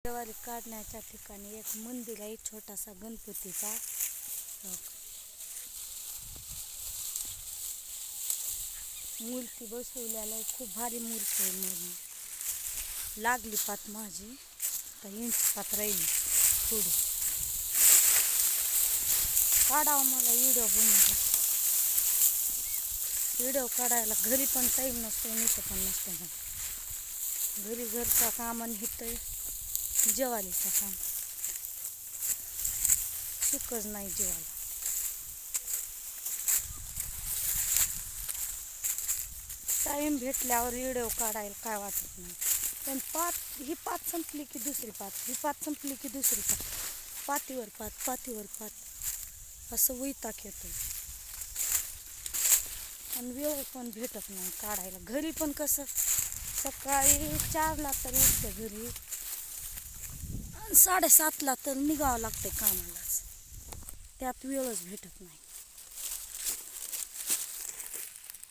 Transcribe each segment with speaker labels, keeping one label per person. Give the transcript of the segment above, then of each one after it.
Speaker 1: ज्वारी काढण्याच्या ठिकाणी एक मंदिर आहे, छोटासा गणपतीचा. मूर्ती बसवलेला आहे, खूप भारी मूर्ती आहे. म्हणून लागली पात माझी, तर यांची पात राहिली थोडी. काढावं मला व्हिडिओ बनवायला. व्हिडिओ काढायला घरी पण टाईम नसतो, नीट पण नसतो. घरी घरचा काम आणि इथं जेवायचं काम, सुखच नाही जेवायला. टाईम भेटल्यावर व्हिडिओ काढायला काय वाटत नाही. पण ही पात संपली की दुसरी पात, ही पात संपली की दुसरी पात, पातीवर पात, पातीवर पात, असं वैताग येतो. आणि वेळ पण भेटत नाही काढायला. घरी पण कसं सकाळी 4ला तर उठते घरी, 7:30ला तर निघावं लागते कामालाच. त्यात वेळच भेटत नाही.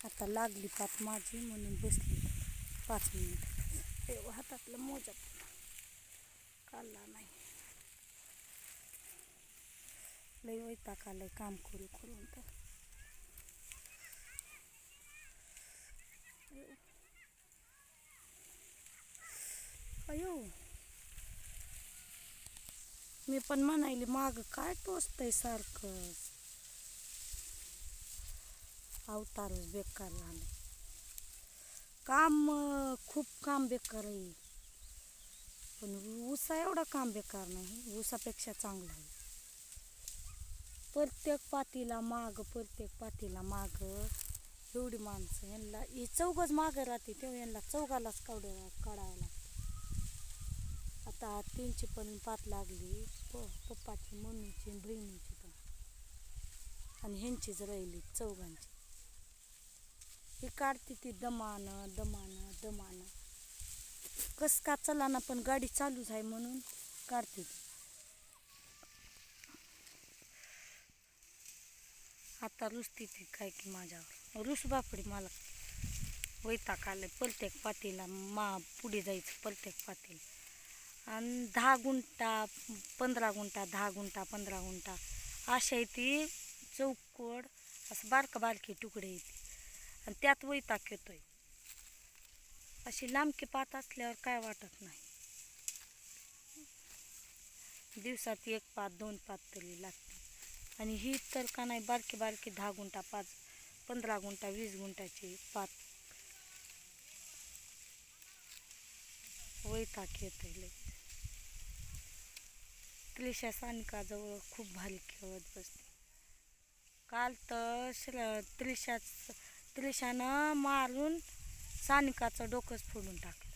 Speaker 1: आता लागली पात माझी म्हणून बसली 5 मिनिट. हातातलं मोजा काढला नाही. लई वैताग आलाय काम करू करून. तर अयो, मी पण म्हणायली माग काय टोचतंय सारखं. अवतारच बेकार झालं. काम खूप काम बेकार आहे. पण ऊसा एवढा काम बेकार नाही, ऊसापेक्षा चांगला आहे. प्रत्येक पातीला माग एवढी माणसं, यांना ही चौघच मागं राहते, तेव्हा यांना चौघालाच काढावं लागतं. आता 3ची पण पात लागली, पप्पाची, मम्मीची, बहिणीची पण, आणि ह्यांचीच राहिली चौघांची. ही काढते ती दमानं दमानं दमानं, कस का चलाना, पण गाडी चालूच आहे म्हणून काढते ती. आता रुसती ती काय की माझ्यावर, रुस बापडी. मला वैताग आलंय. प्रत्येक पातीला पुढे जायचं, प्रत्येक पातीला. आणि 10 गुंठा 15 गुंठा, 10 गुंठा 15 गुंठा अशा आहे ती चौकोड, असं बारके तुकडे येते. आणि त्यात वैताग येतोय. अशी लांबकी पात असल्यावर काय वाटत नाही. दिवसात 1 पात 2 पात तरी लागते. आणि ही तर का नाही बारकी 10 गुंठा 15 गुंठा 20 गुंठाची पात. वैताग येतोय लय. त्रिशा सानिकाजवळ खूप भारी खेळत बसते. काल तर त्रिशानं मारून सानिकाचं डोकंच फोडून टाकलं.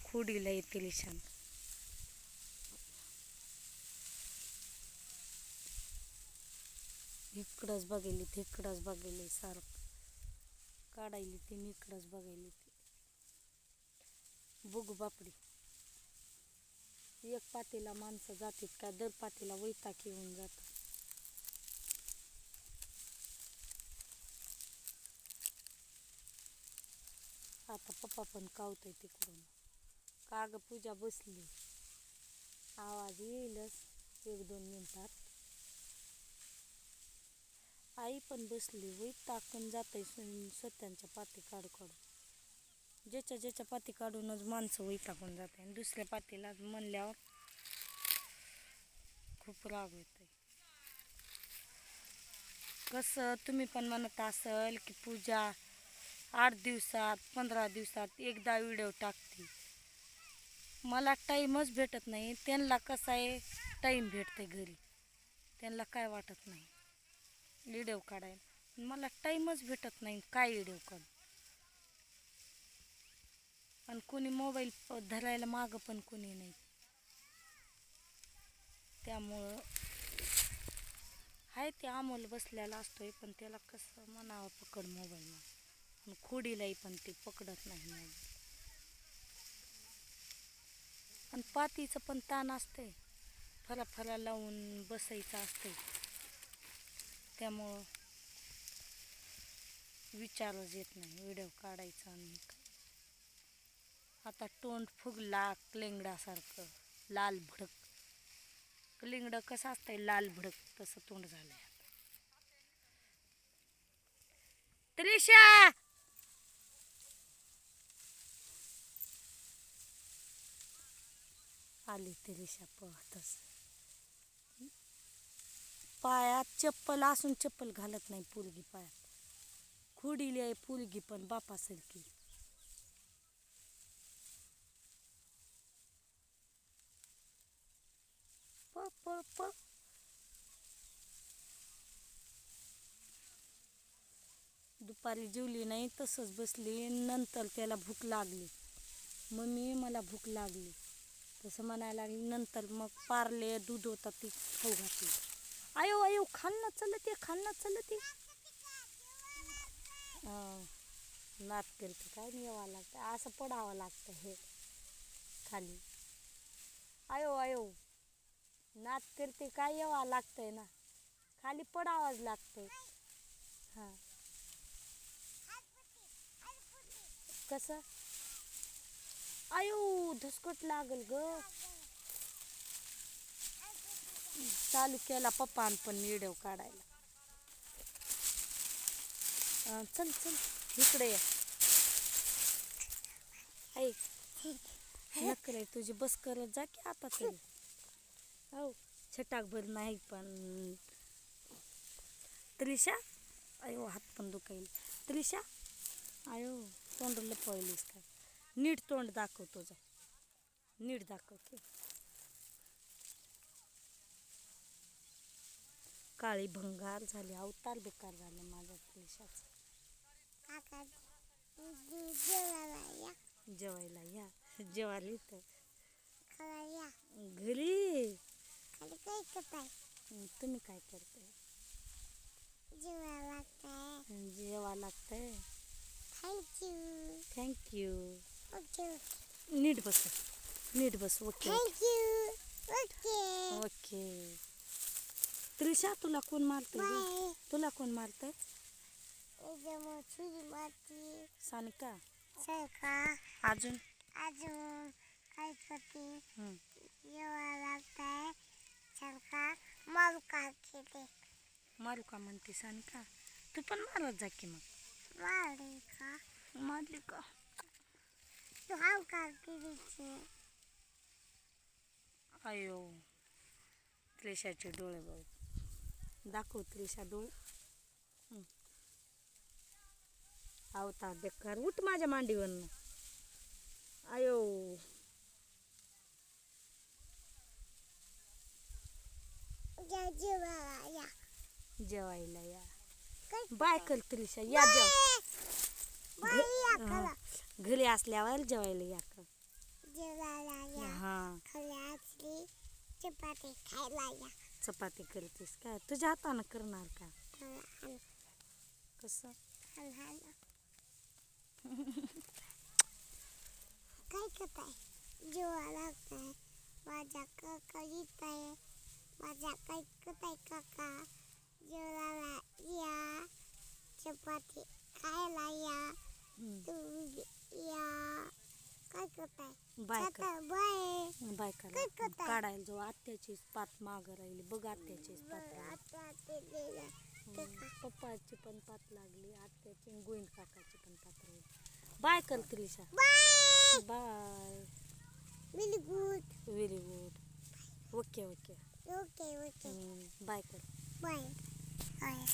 Speaker 1: खोडीला आहे त्रिशानं. इकडंच बघेली, तिकडंच बघेली, सारखं काढायली ती, इकडंच बघायली ती. बघू बापडी. एक पातीला माणसं जातात का, दर पातीला वैताग येऊन जातं. आता पप्पा पण कावतोय तिकडून. काग पूजा बसली, आवाज येईलच 1-2 मिनिटात. आई पण बसली, वैतागून जाते सत्यांच्या पाती काढू. ज्याच्या पाती काढूनच माणसं वैतागून जाते. आणि दुसऱ्या पातीला म्हणल्यावर खूप राग येतोय. कसं तुम्ही पण म्हणत असाल की पूजा 8 दिवसात 15 दिवसात एकदा व्हिडिओ टाकते. मला टाईमच भेटत नाही. त्यांना कसं आहे, टाईम भेटते घरी, त्यांना काय वाटत नाही व्हिडिओ काढायला. मला टाईमच भेटत नाही, काय व्हिडिओ काढू. आणि कोणी मोबाईल धरायला मागं पण कोणी नाही. त्यामुळं हाय ते अमोल बसलेला असतोय, पण त्याला कसं म्हणावं पकड मोबाईल. आणि खोडीलाही पण ते पकडत नाही मोबाईल. आणि पातीचं पण ताण असते, फरा लावून बसायचं असते. त्यामुळं विचारच येत नाही व्हिडिओ काढायचा. आणि आता तोंड फुगला क्लिंगडासारखं लाल भडक. क्लिंगड कसं असतंय लाल भडक तसं तोंड झालंय. त्रिशा आली. त्रिशा पळतच. पायात चप्पल असून चप्पल घालत नाही पोरगी. पायात खुडीली आहे पोरगी पण बापासारखी. पळ पळ पळ. दुपारी जेवली नाही तसंच बसली. नंतर त्याला भूक लागली. मम्मी मला भूक लागली तसं म्हणायला लागली. नंतर मग पार्ले दूध होता ती खाऊ घातली. आयो आयो खाल्लं चलते खाल्लं चलते. नात करते काय नाही. यावं लागतं असं पडावं लागतं हे खाली. आयो आयो नात करते काय यावं लागतंय ना. खाली पडावंच लागतंय. हां कसं आयो धसकट लागल ग. चालू केला पप्पान पण व्हिडिओ काढायला. चल चल इकडे ये. ऐक नकर तुझी बस करत जा की आता तरी. हो छटाक भर नाही पण. त्रिशा अयो हात पण दुखाईल. त्रिशा अयो तोंड लपवलीस काय. नीट तोंड दाखव तुझं. नीट दाखव की. काळी भंगार झाली. अवतार बेकार झालं माझ्या त्रिशाचं. जेवायला या. जेवायला इथं घरी. तुम्ही काय करताय. जेवा लागतंय. थँक्यू. नीट बस. नीट बस. Okay okay. त्रिशा तुला कोण मारतंय. तुला कोण मारतंय. सानिका अजून
Speaker 2: काय करते. जेवायला लागतंय. मारू का खेळते.
Speaker 1: मारू का म्हणते सानिका. तू पण मारत जा की मग. मारली का.
Speaker 2: तू हाव का किरीची.
Speaker 1: अयो त्रिशाचे डोळे बघ. दाखव त्रिशा डोळे. अवतार बेकार. उठ माझ्या मांडीवरनं. अयो जेवायला या. बाय कर त्रिशा या घरी असल्यावर जेवायला या का. हां
Speaker 2: चपाती खायला या.
Speaker 1: चपाती करतेस काय. तुझ्या हातानं करणार का. कसं
Speaker 2: काय करताय. जेवायला लागताय. माझ्या काका येत आहे. माझ्या काय करताय काका. जेवायला या. चपाती खायला या. तुम्ही या. काय करताय.
Speaker 1: बाय कर.
Speaker 2: बाय
Speaker 1: बाय कर.
Speaker 2: काय करताय.
Speaker 1: काढायला जाऊ. आत्याचीच पात मागं राहिली बघ. आत्याचीच पात पप्पाची पण पात लागली. आत्याची गोविंद काकाची पण पात राहिली. बाय कर Trisha.
Speaker 2: Bye
Speaker 1: bye.
Speaker 2: Very good.
Speaker 1: Very good. Okay okay.
Speaker 2: Okay okay.
Speaker 1: Bye कर.
Speaker 2: Bye bye.